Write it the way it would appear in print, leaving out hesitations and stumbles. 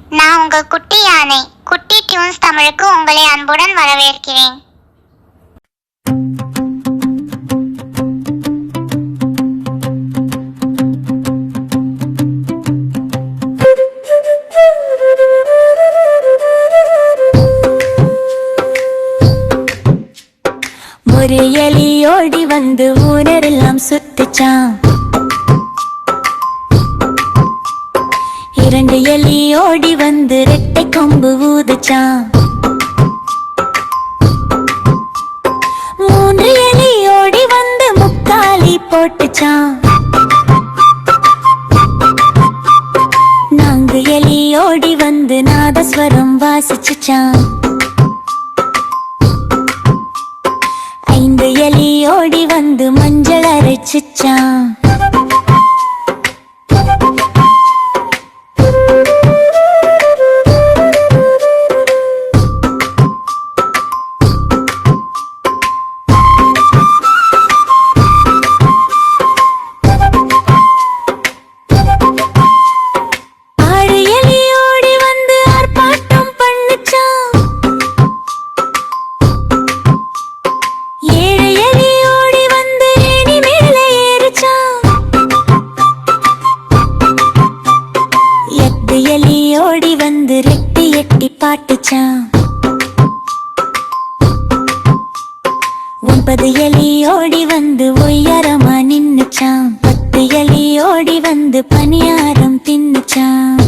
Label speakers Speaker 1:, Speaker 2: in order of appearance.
Speaker 1: நான் உங்க குட்டி யானை. குட்டி டியூன்ஸ் தமிழுக்கு உங்களை அன்புடன் வரவேற்கிறேன்.
Speaker 2: ஒரு எலி ஓடி வந்து ஊரெல்லாம் சுத்துச்சான். இரண்டு எலி ஓடி வந்து ரெட்டை கொம்பு ஊதுச்சான். மூன்று எலி ஓடி வந்து முக்காலி போட்டுச்சான். நான்கு எலி ஓடி வந்து நாதஸ்வரம் வாசிச்சுச்சான். ஐந்து எலி ஓடி வந்து மஞ்சள் அரைச்சுச்சான். எலி ஓடி வந்து ரெட்டி எட்டி பாட்டுச்சான். ஒன்பது எலி ஓடி வந்து ஒய்யாரமா நின்னுச்சான். 10 எலி ஓடி வந்து பணியாரம் தின்னுச்சான்.